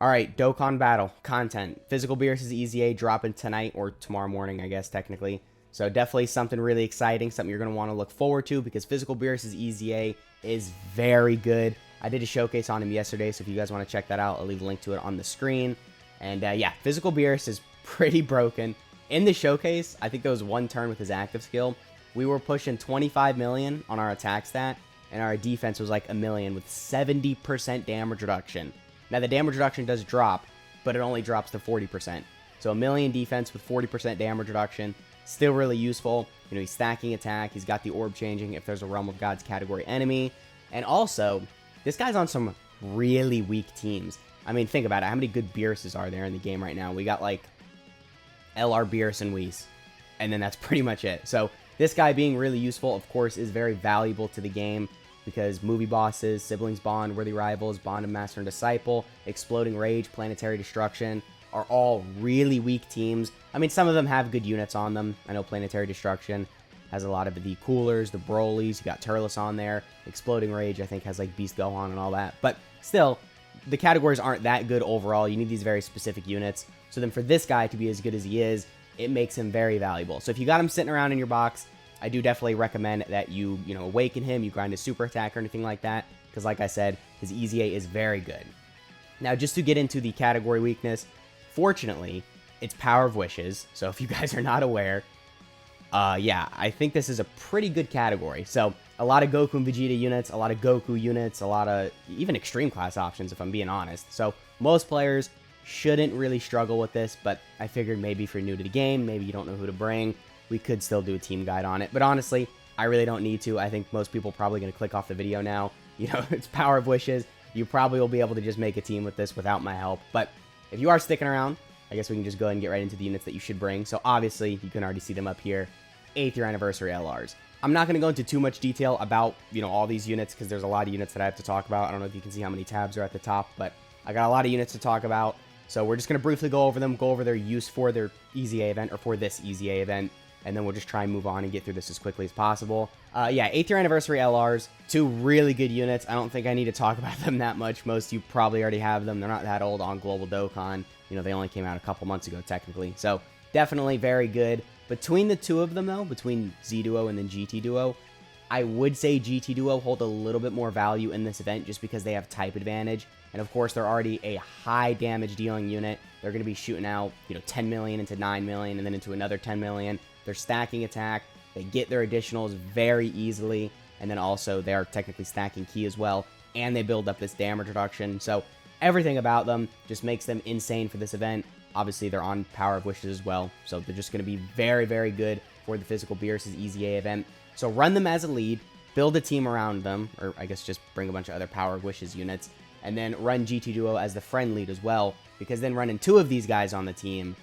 All right, Dokkan Battle content. Physical BEERUS EZA dropping tonight or tomorrow morning, I guess, technically. So definitely something really exciting, something you're going to want to look forward to because Physical BEERUS EZA is very good. I did a showcase on him yesterday, so if you guys want to check that out, I'll leave a link to it on the screen. And yeah, Physical BEERUS is pretty broken. In the showcase, I think there was one turn with his active skill. We were pushing 25 million on our attack stat, and our defense was like a million with 70% damage reduction. Now, the damage reduction does drop, but it only drops to 40%. So a million defense with 40% damage reduction, still really useful. You know, he's stacking attack. He's got the orb changing if there's a Realm of Gods category enemy. And also, this guy's on some really weak teams. I mean, think about it. How many good BEERUSes are there in the game right now? We got like LR BEERUS and Whis, and then that's pretty much it. So this guy being really useful, of course, is very valuable to the game because movie bosses, siblings bond, worthy rivals, bond of master and disciple, exploding rage, planetary destruction are all really weak teams. I mean, some of them have good units on them. I know planetary destruction has a lot of the coolers, the Brolys. You got Turles on there. Exploding rage, I think, has like Beast Gohan and all that. But still, the categories aren't that good overall. You need these very specific units. So then for this guy to be as good as he is, it makes him very valuable. So if you got him sitting around in your box, I do definitely recommend that you awaken him, you grind his super attack or anything like that, because like I said, his EZA is very good. Now, just to get into the category weakness, fortunately, it's Power of Wishes. So if you guys are not aware, yeah, I think this is a pretty good category. So a lot of Goku and Vegeta units, a lot of Goku units, a lot of even extreme class options, if I'm being honest. So most players shouldn't really struggle with this, but I figured maybe if you're new to the game, maybe you don't know who to bring, we could still do a team guide on it. But honestly, I really don't need to. I think most people are probably going to click off the video now. You know, it's Power of Wishes. You probably will be able to just make a team with this without my help. But if you are sticking around, I guess we can just go ahead and get right into the units that you should bring. So obviously, you can already see them up here. 8th year anniversary LRs. I'm not going to go into too much detail about, all these units because there's a lot of units that I have to talk about. I don't know if you can see how many tabs are at the top, but I got a lot of units to talk about. So we're just going to briefly go over them, go over their use for their EZA event or for this EZA event. And then we'll just try and move on and get through this as quickly as possible. Yeah, 8th year anniversary LRs, 2 really good units. I don't think I need to talk about them that much. Most of you probably already have them. They're not that old on Global Dokkan. They only came out a couple months ago, technically. So definitely very good. Between the two of them, though, between Z Duo and then GT Duo, I would say GT Duo hold a little bit more value in this event just because they have type advantage. And of course, they're already a high damage dealing unit. They're going to be shooting out, 10 million into 9 million and then into another 10 million. They're stacking attack. They get their additionals very easily. And then also they're technically stacking ki as well. And they build up this damage reduction. So everything about them just makes them insane for this event. Obviously, they're on Power of Wishes as well. So they're just going to be very, very good for the Physical BEERUS EZA event. So run them as a lead. Build a team around them. Or I guess just bring a bunch of other Power of Wishes units. And then run GT Duo as the friend lead as well. Because then running 2 of these guys on the team,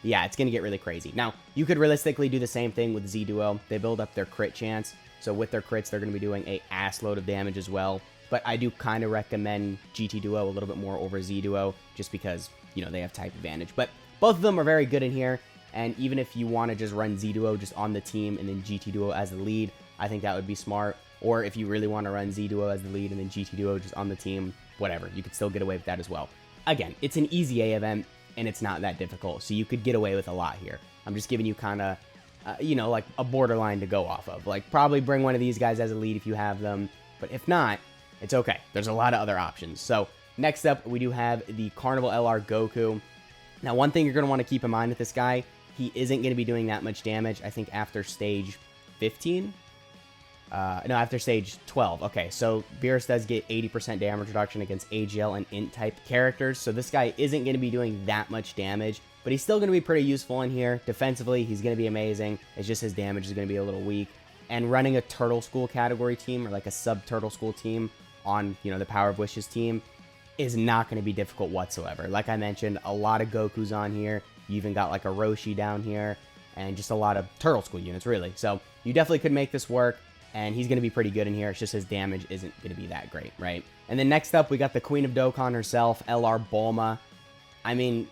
yeah, it's going to get really crazy. Now, you could realistically do the same thing with Z Duo. They build up their crit chance. So with their crits, they're going to be doing a ass load of damage as well. But I do kind of recommend GT Duo a little bit more over Z Duo just because, they have type advantage. But both of them are very good in here. And even if you want to just run Z Duo just on the team and then GT Duo as the lead, I think that would be smart. Or if you really want to run Z Duo as the lead and then GT Duo just on the team, whatever. You could still get away with that as well. Again, it's an EZA event. And it's not that difficult, so you could get away with a lot here. I'm just giving you kind of, like a borderline to go off of. Like, probably bring one of these guys as a lead if you have them, but if not, it's okay. There's a lot of other options. So, next up, we do have the Carnival LR Goku. Now, one thing you're going to want to keep in mind with this guy, he isn't going to be doing that much damage, I think, after stage 15? No, after stage 12. Okay, so BEERUS does get 80% damage reduction against AGL and Int type characters, so this guy isn't going to be doing that much damage, but he's still going to be pretty useful in here. Defensively, he's going to be amazing. It's just his damage is going to be a little weak. And running a Turtle School category team, or like a sub-Turtle School team on, the Power of Wishes team, is not going to be difficult whatsoever. Like I mentioned, a lot of Gokus on here. You even got like a Roshi down here, and just a lot of Turtle School units, really. So you definitely could make this work. And he's going to be pretty good in here. It's just his damage isn't going to be that great, right? And then next up, we got the Queen of Dokkan herself, LR Bulma. I mean,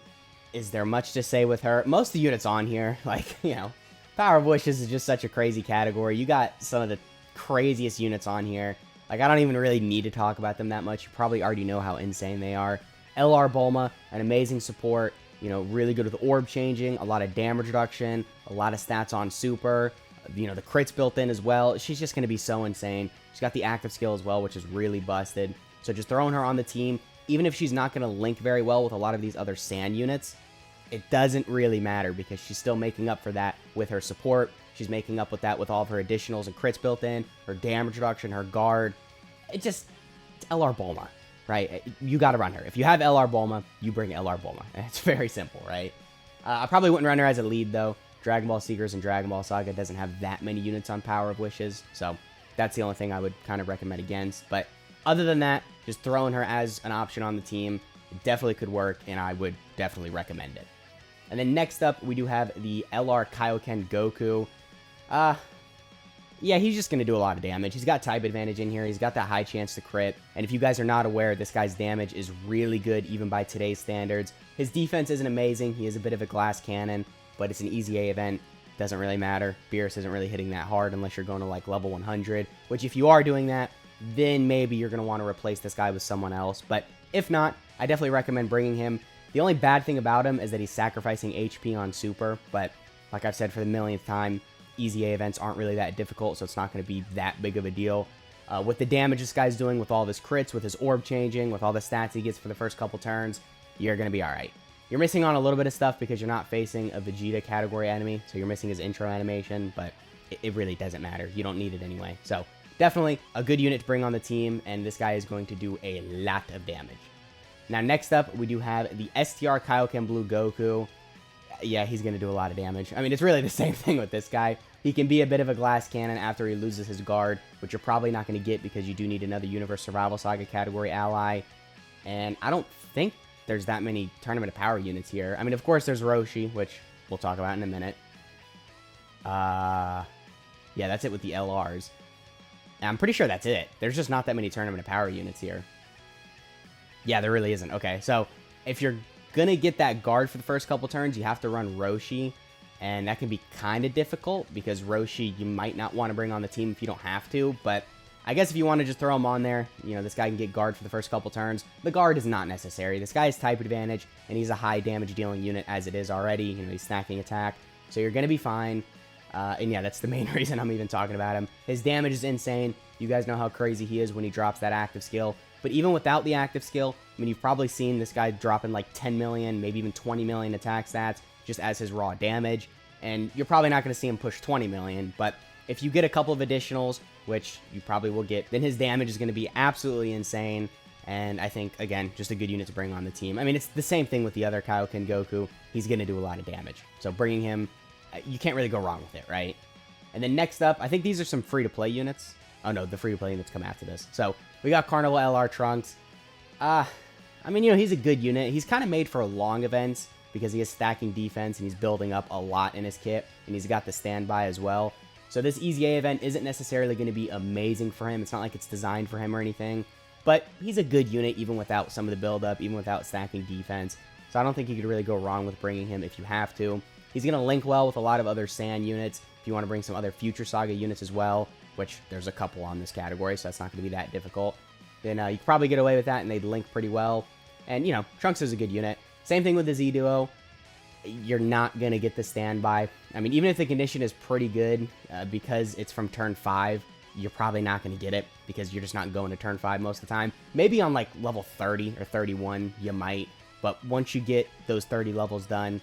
is there much to say with her? Most of the units on here, like, Power of Wishes is just such a crazy category. You got some of the craziest units on here. Like, I don't even really need to talk about them that much. You probably already know how insane they are. LR Bulma, an amazing support, you know, really good with orb changing, a lot of damage reduction, a lot of stats on super, you know, the crits built in as well. She's just going to be so insane. She's got the active skill as well, which is really busted. So just throwing her on the team, even if she's not going to link very well with a lot of these other sand units, it doesn't really matter because she's still making up for that with her support. She's making up with that with all of her additionals and crits built in, her damage reduction, her guard. It's LR Bulma, right? You got to run her. If you have LR Bulma, you bring LR Bulma. It's very simple, right? I probably wouldn't run her as a lead, though. Dragon Ball Seekers and Dragon Ball Saga doesn't have that many units on Power of Wishes, so that's the only thing I would kind of recommend against. But other than that, just throwing her as an option on the team, it definitely could work, and I would definitely recommend it. And then next up, we do have the LR Kaioken Goku. Yeah, he's just going to do a lot of damage. He's got type advantage in here. He's got that high chance to crit. And if you guys are not aware, this guy's damage is really good, even by today's standards. His defense isn't amazing. He is a bit of a glass cannon, but it's an EZA event. Doesn't really matter. BEERUS isn't really hitting that hard unless you're going to like level 100, which if you are doing that, then maybe you're going to want to replace this guy with someone else. But if not, I definitely recommend bringing him. The only bad thing about him is that he's sacrificing HP on super, but like I've said for the millionth time, EZA events aren't really that difficult, so it's not going to be that big of a deal. With the damage this guy's doing, with all of his crits, with his orb changing, with all the stats he gets for the first couple turns, you're going to be alright. You're missing on a little bit of stuff because you're not facing a Vegeta category enemy, so you're missing his intro animation, but it really doesn't matter. You don't need it anyway. So definitely a good unit to bring on the team, and this guy is going to do a lot of damage. Now next up, we do have the STR Kaioken Blue Goku. Yeah, he's going to do a lot of damage. I mean, it's really the same thing with this guy. He can be a bit of a glass cannon after he loses his guard, which you're probably not going to get because you do need another Universe Survival Saga category ally. And I don't think there's that many Tournament of Power units here. I mean, of course, there's Roshi, which we'll talk about in a minute. Yeah, that's it with the LRs. And I'm pretty sure that's it. There's just not that many Tournament of Power units here. Yeah, there really isn't. Okay, so if you're going to get that guard for the first couple turns, you have to run Roshi. And that can be kind of difficult because Roshi you might not want to bring on the team if you don't have to. But I guess if you want to just throw him on there, you know, this guy can get guard for the first couple turns. The guard is not necessary. This guy has type advantage, and he's a high damage dealing unit as it is already. You know, he's snacking attack. So you're going to be fine. And yeah, that's the main reason I'm even talking about him. His damage is insane. You guys know how crazy he is when he drops that active skill. But even without the active skill, I mean, you've probably seen this guy dropping like 10 million, maybe even 20 million attack stats just as his raw damage. And you're probably not going to see him push 20 million, but if you get a couple of additionals, which you probably will get, then his damage is going to be absolutely insane. And I think, again, just a good unit to bring on the team. I mean, it's the same thing with the other Kaioken Goku. He's going to do a lot of damage. So bringing him, you can't really go wrong with it, right? And then next up, I think these are some free-to-play units. Oh no, the free-to-play units come after this. So we got Carnival LR Trunks. I mean, you know, he's a good unit. He's kind of made for long events, because he is stacking defense and he's building up a lot in his kit, and he's got the standby as well. So this EZA event isn't necessarily going to be amazing for him. It's not like it's designed for him or anything, but he's a good unit even without some of the build-up, even without stacking defense. So I don't think you could really go wrong with bringing him if you have to. He's going to link well with a lot of other sand units if you want to bring some other Future Saga units as well, which there's a couple on this category, so that's not going to be that difficult. Then you could probably get away with that, and they'd link pretty well. And, you know, Trunks is a good unit. Same thing with the Z Duo. You're not going to get the standby. I mean, even if the condition is pretty good, because it's from turn 5, you're probably not going to get it because you're just not going to turn 5 most of the time. Maybe on like level 30 or 31, you might. But once you get those 30 levels done,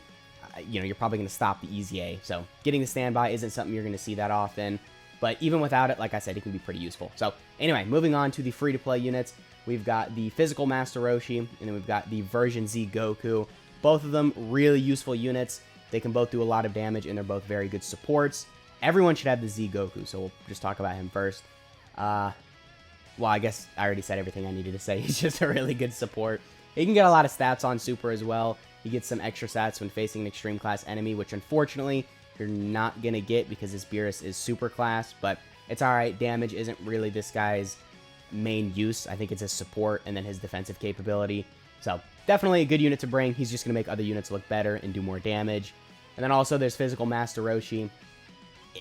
you know, you're probably going to stop the EZA. So getting the standby isn't something you're going to see that often. But even without it, like I said, it can be pretty useful. So anyway, moving on to the free-to-play units. We've got the Physical Master Roshi, and then we've got the Version Z Goku. Both of them really useful units. They can both do a lot of damage, and they're both very good supports. Everyone should have the Z Goku, so we'll just talk about him first. Well, I guess I already said everything I needed to say. He's just a really good support. He can get a lot of stats on Super as well. He gets some extra stats when facing an extreme class enemy, which unfortunately you're not going to get because this BEERUS is Super class, but it's alright. Damage isn't really this guy's main use. I think it's his support and then his defensive capability. So definitely a good unit to bring. He's just going to make other units look better and do more damage. And then also there's Physical Master Roshi.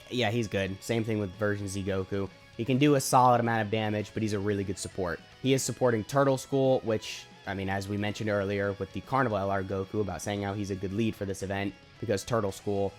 Yeah, he's good. Same thing with Version Z Goku. He can do a solid amount of damage, but he's a really good support. He is supporting Turtle School, which I mean, as we mentioned earlier with the Carnival LR Goku about saying how he's a good lead for this event because Turtle School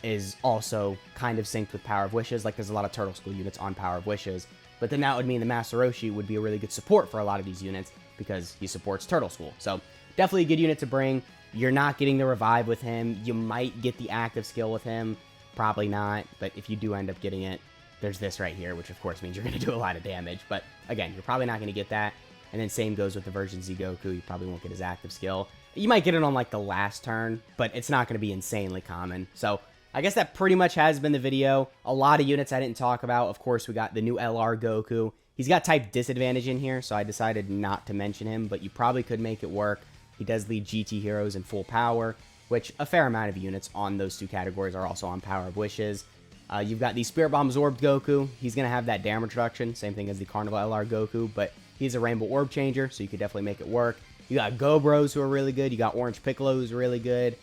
is also kind of synced with Power of Wishes. Like, there's a lot of Turtle School units on Power of Wishes. But then that would mean the Master Roshi would be a really good support for a lot of these units because he supports Turtle School. So definitely a good unit to bring. You're not getting the revive with him. You might get the active skill with him. Probably not. But if you do end up getting it, there's this right here, which of course means you're going to do a lot of damage. But again, you're probably not going to get that. And then same goes with the version Z Goku. You probably won't get his active skill. You might get it on like the last turn, but it's not going to be insanely common. So I guess that pretty much has been the video. A lot of units I didn't talk about. Of course, we got the new LR Goku. He's got type disadvantage in here, so I decided not to mention him, but you probably could make it work. He does lead GT heroes in full power, which a fair amount of units on those two categories are also on Power of Wishes. You've got the Spirit Bomb Absorbed Goku. He's going to have that damage reduction, same thing as the Carnival LR Goku, but he's a Rainbow Orb Changer, so you could definitely make it work. You got Gobros who are really good. You got Orange Piccolo who's really good.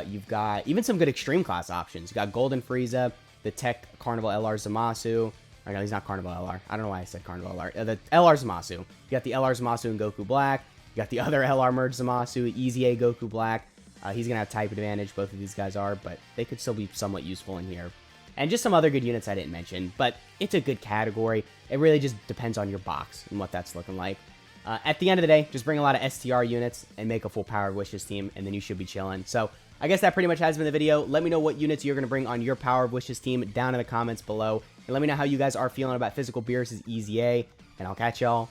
You've got even some good Extreme Class options. You got Golden Frieza, the Tech Carnival LR Zamasu. Oh, no, he's not Carnival LR. I don't know why I said Carnival LR. The LR Zamasu. You got the LR Zamasu and Goku Black. You got the other LR Merge Zamasu, EZA Goku Black. He's going to have type advantage. Both of these guys are, but they could still be somewhat useful in here. And just some other good units I didn't mention, but it's a good category. It really just depends on your box and what that's looking like. At the end of the day, just bring a lot of STR units and make a full Power of Wishes team, and then you should be chilling. So I guess that pretty much has been the video. Let me know what units you're going to bring on your Power of Wishes team down in the comments below. And let me know how you guys are feeling about Physical BEERUS EZA, and I'll catch y'all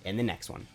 in the next one.